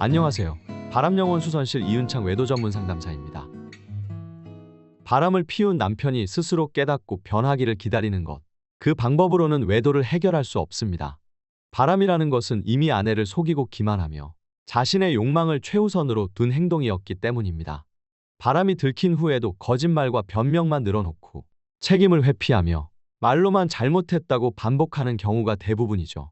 안녕하세요. 바람영혼 수선실 이윤창 외도 전문 상담사입니다. 바람을 피운 남편이 스스로 깨닫고 변하기를 기다리는 것. 그 방법으로는 외도를 해결할 수 없습니다. 바람이라는 것은 이미 아내를 속이고 기만하며 자신의 욕망을 최우선으로 둔 행동이었기 때문입니다. 바람이 들킨 후에도 거짓말과 변명만 늘어놓고 책임을 회피하며 말로만 잘못했다고 반복하는 경우가 대부분이죠.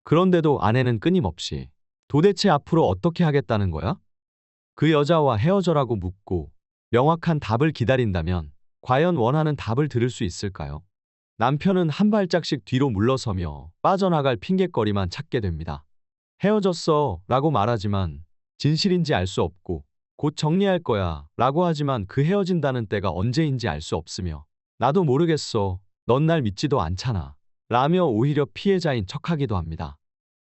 그런데도 아내는 끊임없이 도대체 앞으로 어떻게 하겠다는 거야? 그 여자와 헤어져라고 묻고 명확한 답을 기다린다면 과연 원하는 답을 들을 수 있을까요? 남편은 한 발짝씩 뒤로 물러서며 빠져나갈 핑곗거리만 찾게 됩니다. 헤어졌어 라고 말하지만 진실인지 알 수 없고 곧 정리할 거야 라고 하지만 그 헤어진다는 때가 언제인지 알 수 없으며 나도 모르겠어. 넌 날 믿지도 않잖아. 라며 오히려 피해자인 척하기도 합니다.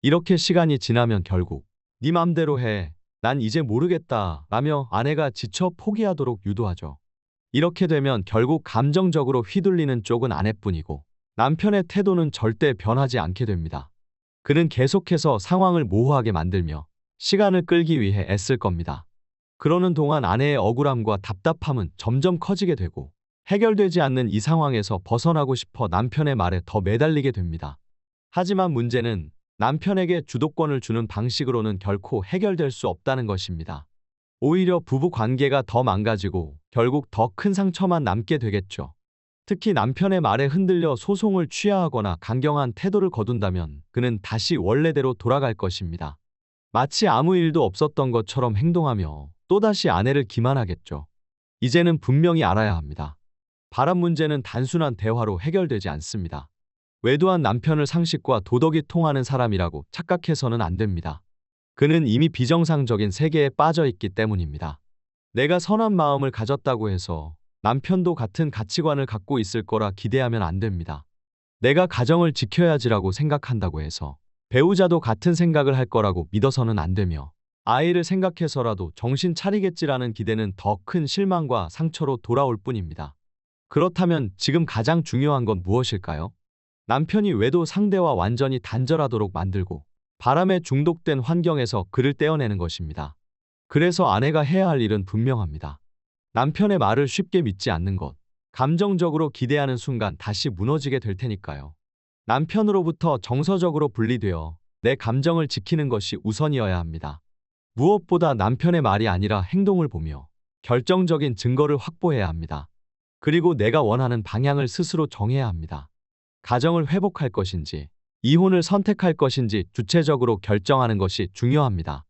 이렇게 시간이 지나면 결국 네 맘대로 해. 난 이제 모르겠다. 라며 아내가 지쳐 포기하도록 유도하죠. 이렇게 되면 결국 감정적으로 휘둘리는 쪽은 아내뿐이고 남편의 태도는 절대 변하지 않게 됩니다. 그는 계속해서 상황을 모호하게 만들며 시간을 끌기 위해 애쓸 겁니다. 그러는 동안 아내의 억울함과 답답함은 점점 커지게 되고 해결되지 않는 이 상황에서 벗어나고 싶어 남편의 말에 더 매달리게 됩니다. 하지만 문제는 남편에게 주도권을 주는 방식으로는 결코 해결될 수 없다는 것입니다. 오히려 부부 관계가 더 망가지고 결국 더 큰 상처만 남게 되겠죠. 특히 남편의 말에 흔들려 소송을 취하하거나 강경한 태도를 거둔다면 그는 다시 원래대로 돌아갈 것입니다. 마치 아무 일도 없었던 것처럼 행동하며 또다시 아내를 기만하겠죠. 이제는 분명히 알아야 합니다. 바람 문제는 단순한 대화로 해결되지 않습니다. 외도한 남편을 상식과 도덕이 통하는 사람이라고 착각해서는 안 됩니다. 그는 이미 비정상적인 세계에 빠져 있기 때문입니다. 내가 선한 마음을 가졌다고 해서 남편도 같은 가치관을 갖고 있을 거라 기대하면 안 됩니다. 내가 가정을 지켜야지라고 생각한다고 해서 배우자도 같은 생각을 할 거라고 믿어서는 안 되며 아이를 생각해서라도 정신 차리겠지라는 기대는 더 큰 실망과 상처로 돌아올 뿐입니다. 그렇다면 지금 가장 중요한 건 무엇일까요? 남편이 외도 상대와 완전히 단절하도록 만들고 바람에 중독된 환경에서 그를 떼어내는 것입니다. 그래서 아내가 해야 할 일은 분명합니다. 남편의 말을 쉽게 믿지 않는 것. 감정적으로 기대하는 순간 다시 무너지게 될 테니까요. 남편으로부터 정서적으로 분리되어 내 감정을 지키는 것이 우선이어야 합니다. 무엇보다 남편의 말이 아니라 행동을 보며 결정적인 증거를 확보해야 합니다. 그리고 내가 원하는 방향을 스스로 정해야 합니다. 가정을 회복할 것인지, 이혼을 선택할 것인지 주체적으로 결정하는 것이 중요합니다.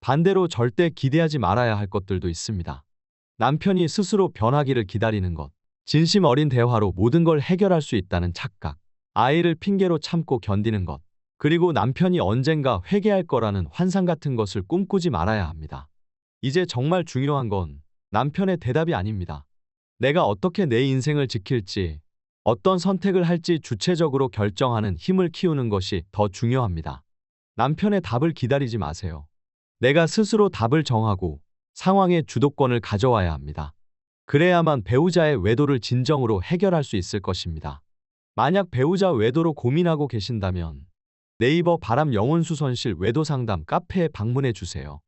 반대로 절대 기대하지 말아야 할 것들도 있습니다. 남편이 스스로 변하기를 기다리는 것, 진심 어린 대화로 모든 걸 해결할 수 있다는 착각, 아이를 핑계로 참고 견디는 것, 그리고 남편이 언젠가 회개할 거라는 환상 같은 것을 꿈꾸지 말아야 합니다. 이제 정말 중요한 건 남편의 대답이 아닙니다. 내가 어떻게 내 인생을 지킬지, 어떤 선택을 할지 주체적으로 결정하는 힘을 키우는 것이 더 중요합니다. 남편의 답을 기다리지 마세요. 내가 스스로 답을 정하고 상황의 주도권을 가져와야 합니다. 그래야만 배우자의 외도를 진정으로 해결할 수 있을 것입니다. 만약 배우자 외도로 고민하고 계신다면 네이버 바람 영혼수선실 외도 상담 카페에 방문해 주세요.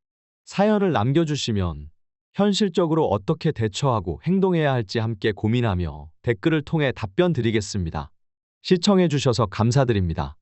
사연을 남겨주시면 현실적으로 어떻게 대처하고 행동해야 할지 함께 고민하며 댓글을 통해 답변 드리겠습니다. 시청해 주셔서 감사드립니다.